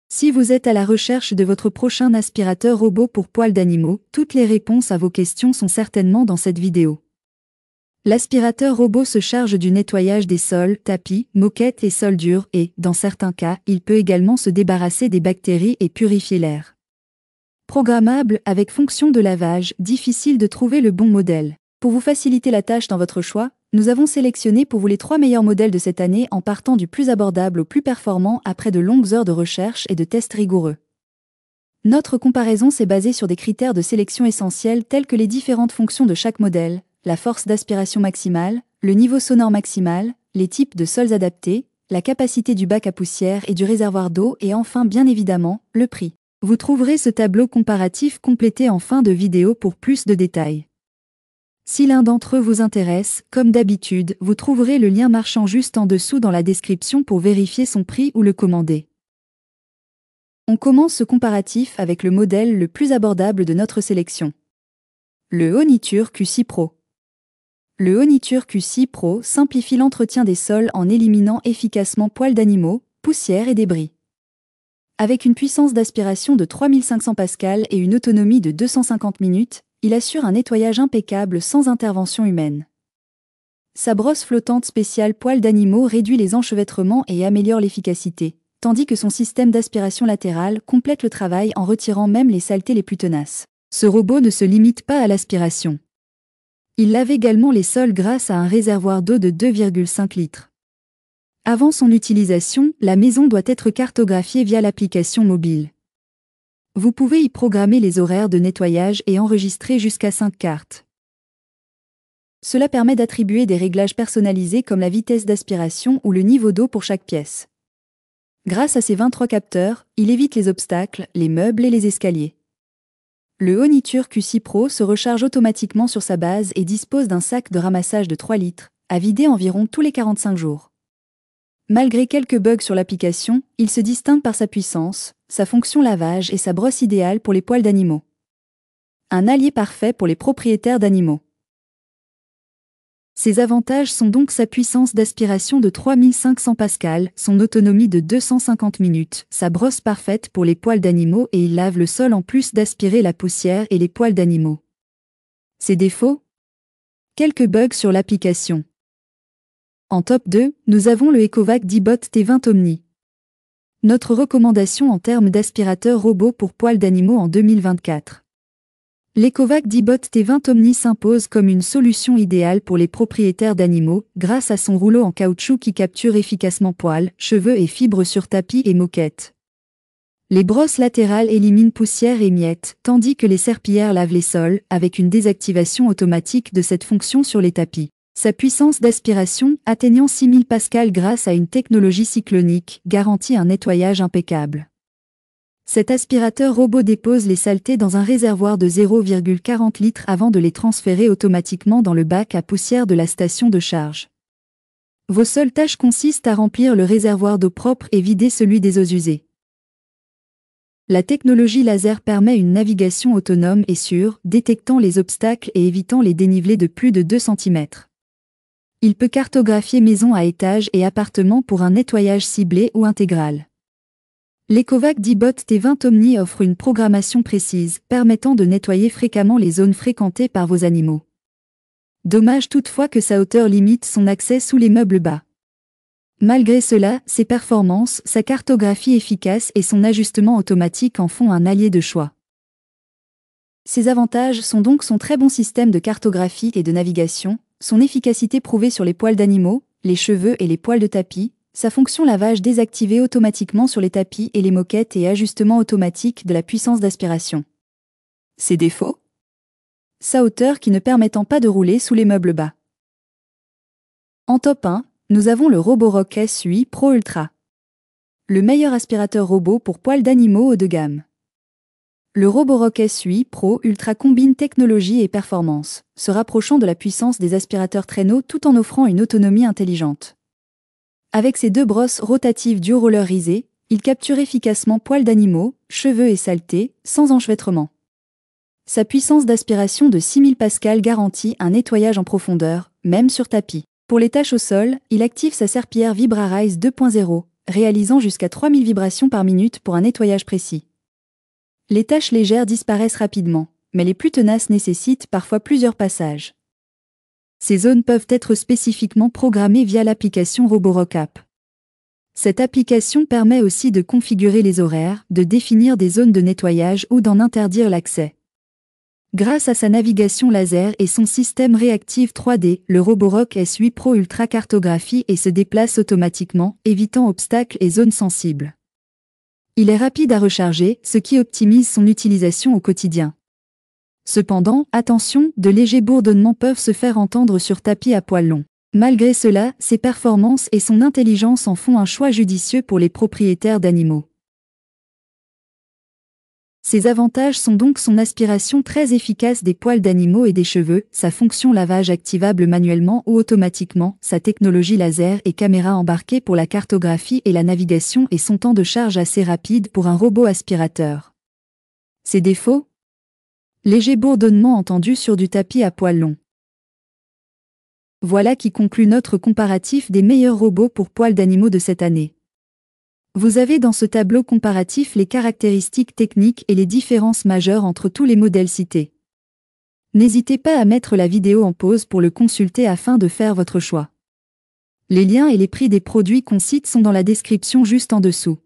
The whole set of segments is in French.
Si vous êtes à la recherche de votre prochain aspirateur robot pour poils d'animaux, toutes les réponses à vos questions sont certainement dans cette vidéo. L'aspirateur robot se charge du nettoyage des sols, tapis, moquettes et sols durs et, dans certains cas, il peut également se débarrasser des bactéries et purifier l'air. Programmable, avec fonction de lavage, difficile de trouver le bon modèle. Pour vous faciliter la tâche dans votre choix, nous avons sélectionné pour vous les 3 meilleurs modèles de cette année en partant du plus abordable au plus performant après de longues heures de recherche et de tests rigoureux. Notre comparaison s'est basée sur des critères de sélection essentiels tels que les différentes fonctions de chaque modèle, la force d'aspiration maximale, le niveau sonore maximal, les types de sols adaptés, la capacité du bac à poussière et du réservoir d'eau et enfin bien évidemment, le prix. Vous trouverez ce tableau comparatif complété en fin de vidéo pour plus de détails. Si l'un d'entre eux vous intéresse, comme d'habitude, vous trouverez le lien marchand juste en dessous dans la description pour vérifier son prix ou le commander. On commence ce comparatif avec le modèle le plus abordable de notre sélection. Le Oniture Q6 Pro. Le Oniture Q6 Pro simplifie l'entretien des sols en éliminant efficacement poils d'animaux, poussière et débris. Avec une puissance d'aspiration de 3500 pascal et une autonomie de 250 minutes, il assure un nettoyage impeccable sans intervention humaine. Sa brosse flottante spéciale poils d'animaux réduit les enchevêtrements et améliore l'efficacité, tandis que son système d'aspiration latérale complète le travail en retirant même les saletés les plus tenaces. Ce robot ne se limite pas à l'aspiration. Il lave également les sols grâce à un réservoir d'eau de 2,5 litres. Avant son utilisation, la maison doit être cartographiée via l'application mobile. Vous pouvez y programmer les horaires de nettoyage et enregistrer jusqu'à 5 cartes. Cela permet d'attribuer des réglages personnalisés comme la vitesse d'aspiration ou le niveau d'eau pour chaque pièce. Grâce à ses 23 capteurs, il évite les obstacles, les meubles et les escaliers. Le Oniture Q6 Pro se recharge automatiquement sur sa base et dispose d'un sac de ramassage de 3 litres, à vider environ tous les 45 jours. Malgré quelques bugs sur l'application, il se distingue par sa puissance, sa fonction lavage et sa brosse idéale pour les poils d'animaux. Un allié parfait pour les propriétaires d'animaux. Ses avantages sont donc sa puissance d'aspiration de 3500 pascal, son autonomie de 250 minutes, sa brosse parfaite pour les poils d'animaux et il lave le sol en plus d'aspirer la poussière et les poils d'animaux. Ses défauts ? Quelques bugs sur l'application. En top 2, nous avons le Ecovac D-Bot T20 Omni. Notre recommandation en termes d'aspirateur robot pour poils d'animaux en 2024. L'Ecovac D-Bot T20 Omni s'impose comme une solution idéale pour les propriétaires d'animaux, grâce à son rouleau en caoutchouc qui capture efficacement poils, cheveux et fibres sur tapis et moquettes. Les brosses latérales éliminent poussière et miettes, tandis que les serpillères lavent les sols, avec une désactivation automatique de cette fonction sur les tapis. Sa puissance d'aspiration, atteignant 6000 pascal grâce à une technologie cyclonique, garantit un nettoyage impeccable. Cet aspirateur robot dépose les saletés dans un réservoir de 0,40 litres avant de les transférer automatiquement dans le bac à poussière de la station de charge. Vos seules tâches consistent à remplir le réservoir d'eau propre et vider celui des eaux usées. La technologie laser permet une navigation autonome et sûre, détectant les obstacles et évitant les dénivelés de plus de 2 cm. Il peut cartographier maison à étage et appartement pour un nettoyage ciblé ou intégral. L'Ecovac D-Bot T20 Omni offre une programmation précise, permettant de nettoyer fréquemment les zones fréquentées par vos animaux. Dommage toutefois que sa hauteur limite son accès sous les meubles bas. Malgré cela, ses performances, sa cartographie efficace et son ajustement automatique en font un allié de choix. Ses avantages sont donc son très bon système de cartographie et de navigation, son efficacité prouvée sur les poils d'animaux, les cheveux et les poils de tapis, sa fonction lavage désactivée automatiquement sur les tapis et les moquettes et ajustement automatique de la puissance d'aspiration. Ses défauts ? Sa hauteur qui ne permettant pas de rouler sous les meubles bas. En top 1, nous avons le Roborock S8 Pro Ultra. Le meilleur aspirateur robot pour poils d'animaux haut de gamme. Le Roborock S8 Pro Ultra combine technologie et performance, se rapprochant de la puissance des aspirateurs traîneaux tout en offrant une autonomie intelligente. Avec ses 2 brosses rotatives duo-rollerisées, il capture efficacement poils d'animaux, cheveux et saletés, sans enchevêtrement. Sa puissance d'aspiration de 6000 pascal garantit un nettoyage en profondeur, même sur tapis. Pour les tâches au sol, il active sa serpillière Vibrarise 2.0, réalisant jusqu'à 3000 vibrations par minute pour un nettoyage précis. Les tâches légères disparaissent rapidement, mais les plus tenaces nécessitent parfois plusieurs passages. Ces zones peuvent être spécifiquement programmées via l'application Roborock App. Cette application permet aussi de configurer les horaires, de définir des zones de nettoyage ou d'en interdire l'accès. Grâce à sa navigation laser et son système réactif 3D, le Roborock S8 Pro Ultra cartographie et se déplace automatiquement, évitant obstacles et zones sensibles. Il est rapide à recharger, ce qui optimise son utilisation au quotidien. Cependant, attention, de légers bourdonnements peuvent se faire entendre sur tapis à poils longs. Malgré cela, ses performances et son intelligence en font un choix judicieux pour les propriétaires d'animaux. Ses avantages sont donc son aspiration très efficace des poils d'animaux et des cheveux, sa fonction lavage activable manuellement ou automatiquement, sa technologie laser et caméra embarquée pour la cartographie et la navigation et son temps de charge assez rapide pour un robot aspirateur. Ses défauts ? Léger bourdonnement entendu sur du tapis à poils longs. Voilà qui conclut notre comparatif des meilleurs robots pour poils d'animaux de cette année. Vous avez dans ce tableau comparatif les caractéristiques techniques et les différences majeures entre tous les modèles cités. N'hésitez pas à mettre la vidéo en pause pour le consulter afin de faire votre choix. Les liens et les prix des produits qu'on cite sont dans la description juste en dessous.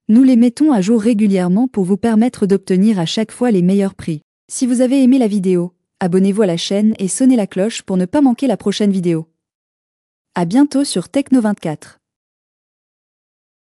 Nous les mettons à jour régulièrement pour vous permettre d'obtenir à chaque fois les meilleurs prix. Si vous avez aimé la vidéo, abonnez-vous à la chaîne et sonnez la cloche pour ne pas manquer la prochaine vidéo. À bientôt sur Techno24.